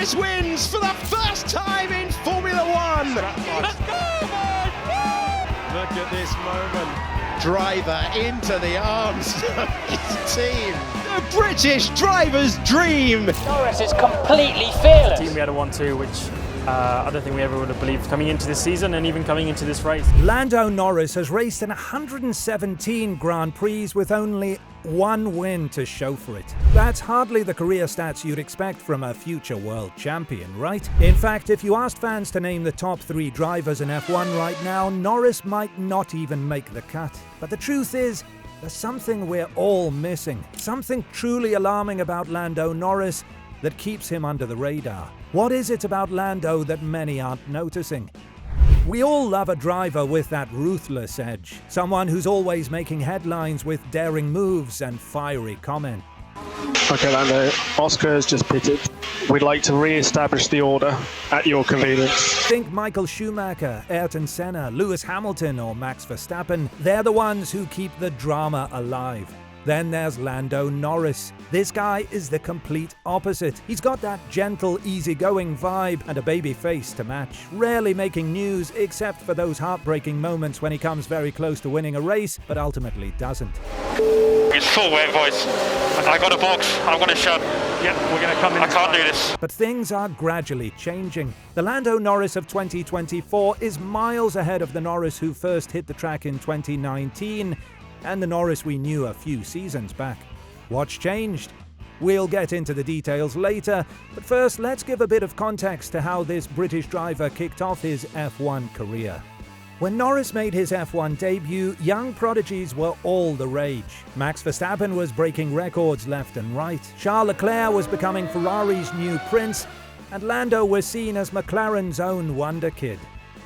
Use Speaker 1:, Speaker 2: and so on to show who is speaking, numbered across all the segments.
Speaker 1: Norris wins for the first time in Formula One. Look at this moment. Driver into the arms of his team. The British driver's dream.
Speaker 2: Norris is completely fearless.
Speaker 3: We had a 1-2, which I don't think we ever would have believed coming into this season and even coming into this race.
Speaker 4: Lando Norris has raced in 117 Grand Prix with only one win to show for it. That's hardly the career stats you'd expect from a future world champion, right? In fact, if you asked fans to name the top 3 drivers in F1 right now, Norris might not even make the cut. But the truth is, there's something we're all missing. Something truly alarming about Lando Norris that keeps him under the radar. What is it about Lando that many aren't noticing? We all love a driver with that ruthless edge. Someone who's always making headlines with daring moves and fiery comment.
Speaker 5: Okay, Lando, Oscar has just pitted. We'd like to re-establish the order at your convenience.
Speaker 4: Think Michael Schumacher, Ayrton Senna, Lewis Hamilton or Max Verstappen. They're the ones who keep the drama alive. Then there's Lando Norris. This guy is the complete opposite. He's got that gentle, easygoing vibe and a baby face to match. Rarely making news except for those heartbreaking moments when he comes very close to winning a race, but ultimately doesn't.
Speaker 6: It's full weight, boys. I got a box. I'm going to shut.
Speaker 3: Yeah, we're going to come in.
Speaker 6: I can't do this.
Speaker 4: But things are gradually changing. The Lando Norris of 2024 is miles ahead of the Norris who first hit the track in 2019 and the Norris we knew a few seasons back. What's changed? We'll get into the details later, but first let's give a bit of context to how this British driver kicked off his F1 career. When Norris made his F1 debut, young prodigies were all the rage. Max Verstappen was breaking records left and right, Charles Leclerc was becoming Ferrari's new prince, and Lando was seen as McLaren's own wonder kid.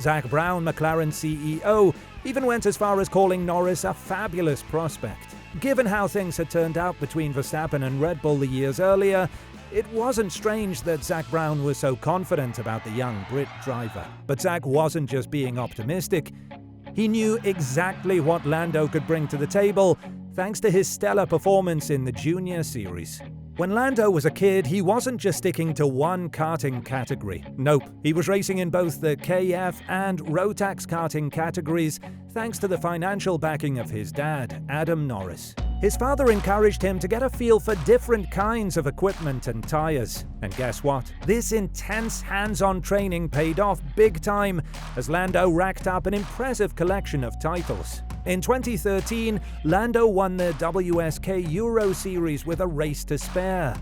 Speaker 4: Zak Brown, McLaren CEO, even went as far as calling Norris a fabulous prospect. Given how things had turned out between Verstappen and Red Bull the years earlier, it wasn't strange that Zak Brown was so confident about the young Brit driver. But Zak wasn't just being optimistic. He knew exactly what Lando could bring to the table, thanks to his stellar performance in the Junior Series. When Lando was a kid, he wasn't just sticking to one karting category. Nope, he was racing in both the KF and Rotax karting categories, thanks to the financial backing of his dad, Adam Norris. His father encouraged him to get a feel for different kinds of equipment and tires. And guess what? This intense hands-on training paid off big time as Lando racked up an impressive collection of titles. In 2013, Lando won the WSK Euro Series with a race to spare.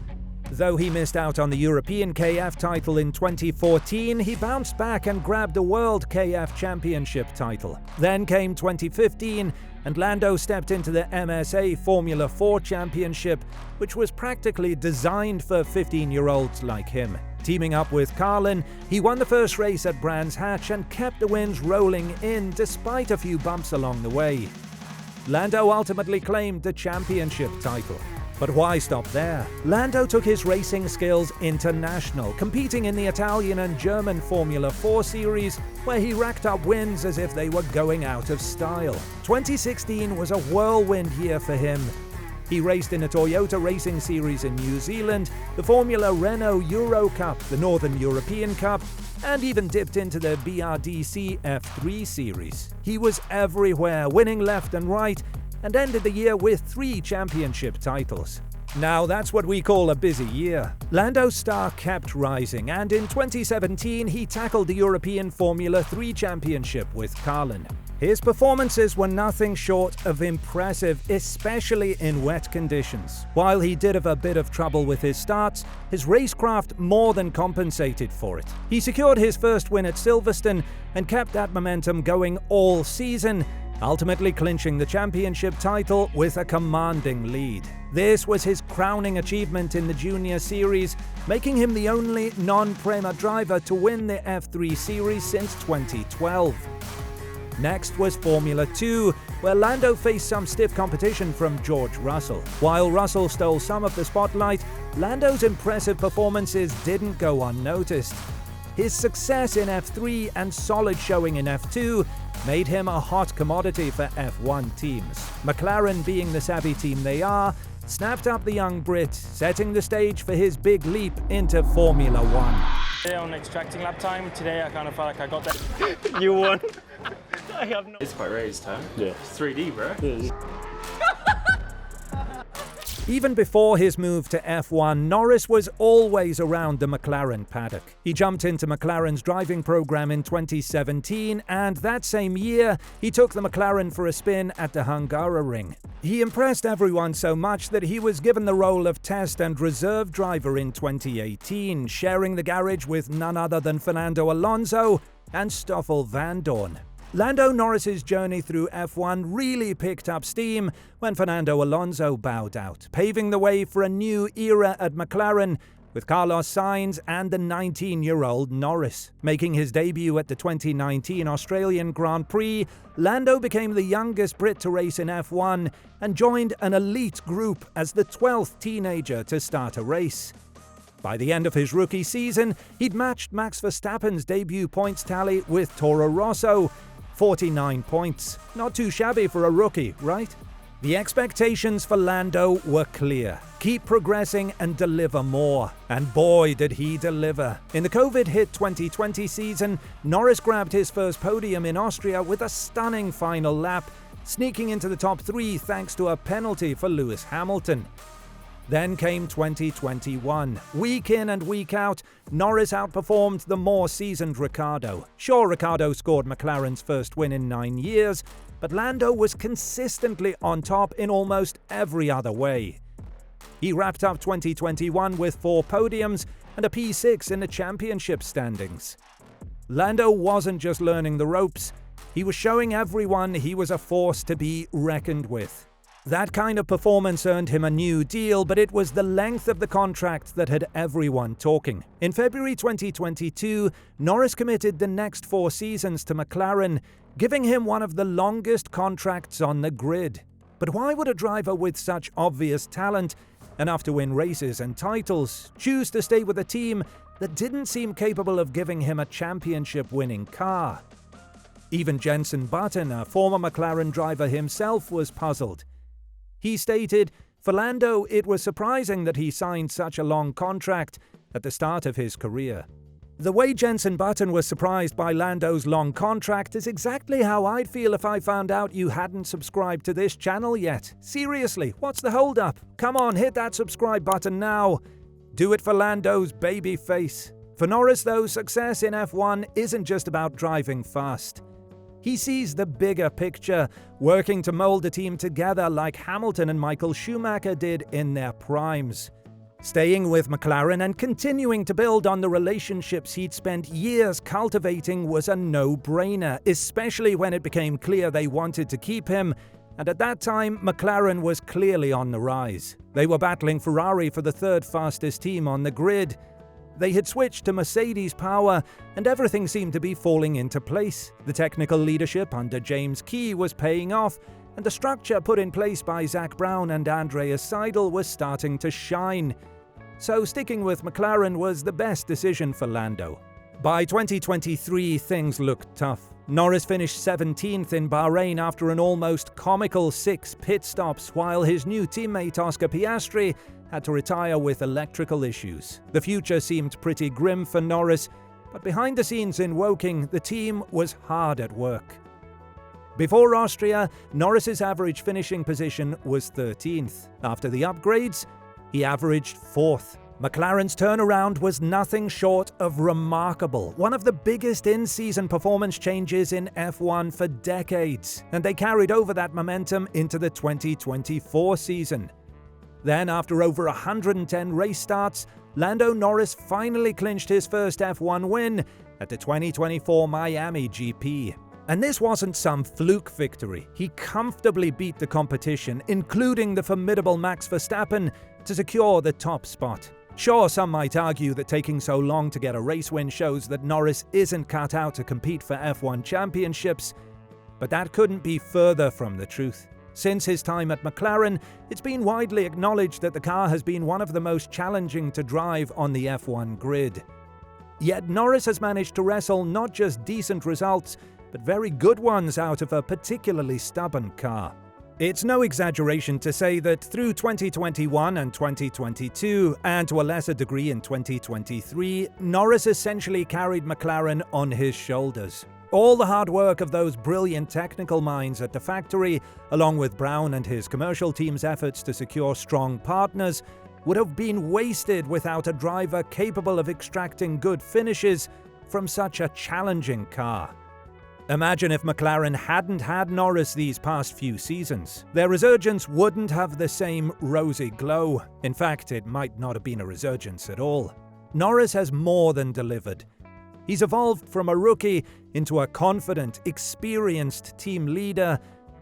Speaker 4: Though he missed out on the European KF title in 2014, he bounced back and grabbed a World KF Championship title. Then came 2015, and Lando stepped into the MSA Formula 4 Championship, which was practically designed for 15-year-olds like him. Teaming up with Carlin, he won the first race at Brands Hatch and kept the wins rolling in despite a few bumps along the way. Lando ultimately claimed the championship title. But why stop there? Lando took his racing skills international, competing in the Italian and German Formula 4 series, where he racked up wins as if they were going out of style. 2016 was a whirlwind year for him. He raced in a Toyota Racing Series in New Zealand, the Formula Renault Euro Cup, the Northern European Cup, and even dipped into the BRDC F3 Series. He was everywhere, winning left and right, and ended the year with 3 championship titles. Now that's what we call a busy year. Lando's star kept rising, and in 2017 he tackled the European Formula 3 Championship with Carlin. His performances were nothing short of impressive, especially in wet conditions. While he did have a bit of trouble with his starts, his racecraft more than compensated for it. He secured his first win at Silverstone and kept that momentum going all season, ultimately clinching the championship title with a commanding lead. This was his crowning achievement in the Junior Series, making him the only non-Prema driver to win the F3 Series since 2012. Next was Formula 2, where Lando faced some stiff competition from George Russell. While Russell stole some of the spotlight, Lando's impressive performances didn't go unnoticed. His success in F3 and solid showing in F2 made him a hot commodity for F1 teams. McLaren, being the savvy team they are, snapped up the young Brit, setting the stage for his big leap into Formula One.
Speaker 3: Today on extracting lap time, today I kind of felt like I got that. You won. I have no... It's quite raised, huh? Yeah. It's 3D, bro. Yeah.
Speaker 4: Even before his move to F1, Norris was always around the McLaren paddock. He jumped into McLaren's driving program in 2017, and that same year, he took the McLaren for a spin at the Hungaroring. He impressed everyone so much that he was given the role of test and reserve driver in 2018, sharing the garage with none other than Fernando Alonso and Stoffel Vandoorne. Lando Norris's journey through F1 really picked up steam when Fernando Alonso bowed out, paving the way for a new era at McLaren with Carlos Sainz and the 19-year-old Norris. Making his debut at the 2019 Australian Grand Prix, Lando became the youngest Brit to race in F1 and joined an elite group as the 12th teenager to start a race. By the end of his rookie season, he'd matched Max Verstappen's debut points tally with Toro Rosso, 49 points. Not too shabby for a rookie, right? The expectations for Lando were clear. Keep progressing and deliver more. And boy, did he deliver. In the COVID-hit 2020 season, Norris grabbed his first podium in Austria with a stunning final lap, sneaking into the top 3 thanks to a penalty for Lewis Hamilton. Then came 2021. Week in and week out, Norris outperformed the more seasoned Ricciardo. Sure, Ricciardo scored McLaren's first win in 9 years, but Lando was consistently on top in almost every other way. He wrapped up 2021 with 4 podiums and a P6 in the championship standings. Lando wasn't just learning the ropes, he was showing everyone he was a force to be reckoned with. That kind of performance earned him a new deal, but it was the length of the contract that had everyone talking. In February 2022, Norris committed the next 4 seasons to McLaren, giving him one of the longest contracts on the grid. But why would a driver with such obvious talent, enough to win races and titles, choose to stay with a team that didn't seem capable of giving him a championship-winning car? Even Jenson Button, a former McLaren driver himself, was puzzled. He stated, "For Lando, it was surprising that he signed such a long contract at the start of his career." The way Jenson Button was surprised by Lando's long contract is exactly how I'd feel if I found out you hadn't subscribed to this channel yet. Seriously, what's the hold-up? Come on, hit that subscribe button now. Do it for Lando's baby face. For Norris, though, success in F1 isn't just about driving fast. He sees the bigger picture, working to mold a team together like Hamilton and Michael Schumacher did in their primes. Staying with McLaren and continuing to build on the relationships he'd spent years cultivating was a no-brainer, especially when it became clear they wanted to keep him, and at that time, McLaren was clearly on the rise. They were battling Ferrari for the 3rd fastest team on the grid. They had switched to Mercedes power, and everything seemed to be falling into place. The technical leadership under James Key was paying off, and the structure put in place by Zak Brown and Andreas Seidel was starting to shine. So sticking with McLaren was the best decision for Lando. By 2023, things looked tough. Norris finished 17th in Bahrain after an almost comical 6 pit stops, while his new teammate Oscar Piastri had to retire with electrical issues. The future seemed pretty grim for Norris, but behind the scenes in Woking, the team was hard at work. Before Austria, Norris's average finishing position was 13th. After the upgrades, he averaged 4th. McLaren's turnaround was nothing short of remarkable, one of the biggest in-season performance changes in F1 for decades, and they carried over that momentum into the 2024 season. Then, after over 110 race starts, Lando Norris finally clinched his first F1 win at the 2024 Miami GP. And this wasn't some fluke victory. He comfortably beat the competition, including the formidable Max Verstappen, to secure the top spot. Sure, some might argue that taking so long to get a race win shows that Norris isn't cut out to compete for F1 championships, but that couldn't be further from the truth. Since his time at McLaren, it's been widely acknowledged that the car has been one of the most challenging to drive on the F1 grid. Yet Norris has managed to wrestle not just decent results, but very good ones out of a particularly stubborn car. It's no exaggeration to say that through 2021 and 2022, and to a lesser degree in 2023, Norris essentially carried McLaren on his shoulders. All the hard work of those brilliant technical minds at the factory, along with Brown and his commercial team's efforts to secure strong partners, would have been wasted without a driver capable of extracting good finishes from such a challenging car. Imagine if McLaren hadn't had Norris these past few seasons. Their resurgence wouldn't have the same rosy glow. In fact, it might not have been a resurgence at all. Norris has more than delivered. He's evolved from a rookie into a confident, experienced team leader,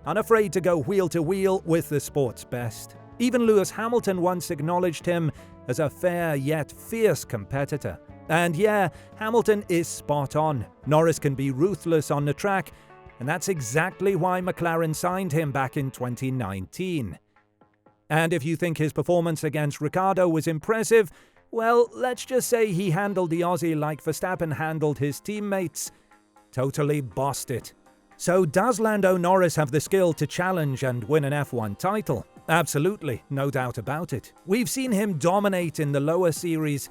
Speaker 4: unafraid to go wheel to wheel with the sport's best. Even Lewis Hamilton once acknowledged him as a fair yet fierce competitor. And yeah, Hamilton is spot on. Norris can be ruthless on the track, and that's exactly why McLaren signed him back in 2019. And if you think his performance against Ricciardo was impressive, well, let's just say he handled the Aussie like Verstappen handled his teammates. Totally bossed it. So does Lando Norris have the skill to challenge and win an F1 title? Absolutely, no doubt about it. We've seen him dominate in the lower series,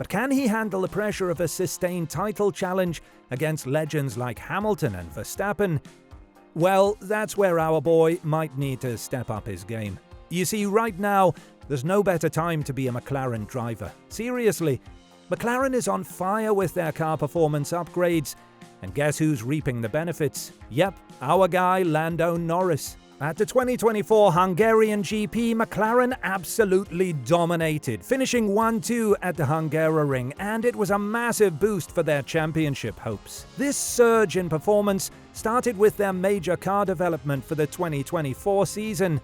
Speaker 4: but can he handle the pressure of a sustained title challenge against legends like Hamilton and Verstappen? Well, that's where our boy might need to step up his game. You see, right now, there's no better time to be a McLaren driver. Seriously, McLaren is on fire with their car performance upgrades, and guess who's reaping the benefits? Yep, our guy Lando Norris. At the 2024 Hungarian GP, McLaren absolutely dominated, finishing 1-2 at the Hungaroring, and it was a massive boost for their championship hopes. This surge in performance started with their major car development for the 2024 season.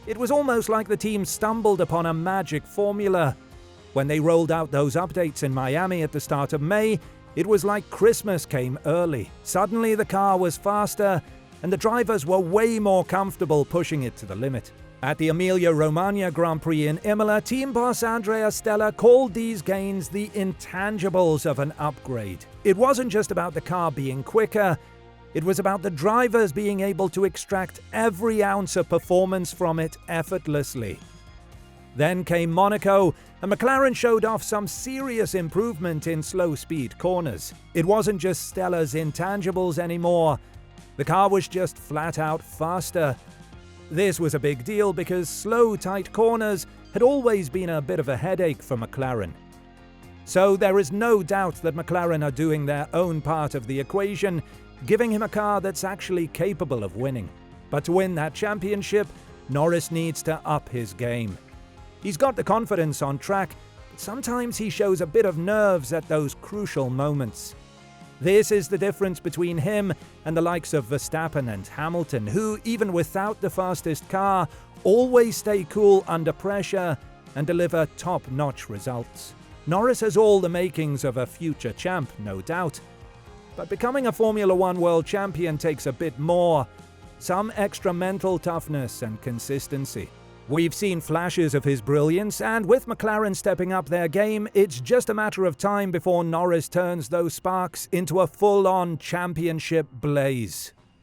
Speaker 4: It was almost like the team stumbled upon a magic formula. When they rolled out those updates in Miami at the start of May, it was like Christmas came early. Suddenly the car was faster, and the drivers were way more comfortable pushing it to the limit. At the Emilia-Romagna Grand Prix in Imola, team boss Andrea Stella called these gains the intangibles of an upgrade. It wasn't just about the car being quicker, it was about the drivers being able to extract every ounce of performance from it effortlessly. Then came Monaco, and McLaren showed off some serious improvement in slow-speed corners. It wasn't just Stella's intangibles anymore. The car was just flat out faster. This was a big deal because slow, tight corners had always been a bit of a headache for McLaren. So there is no doubt that McLaren are doing their own part of the equation, giving him a car that's actually capable of winning. But to win that championship, Norris needs to up his game. He's got the confidence on track, but sometimes he shows a bit of nerves at those crucial moments. This is the difference between him and the likes of Verstappen and Hamilton, who, even without the fastest car, always stay cool under pressure and deliver top-notch results. Norris has all the makings of a future champ, no doubt. But becoming a Formula One world champion takes a bit more, some extra mental toughness and consistency. We've seen flashes of his brilliance, and with McLaren stepping up their game, it's just a matter of time before Norris turns those sparks into a full-on championship blaze.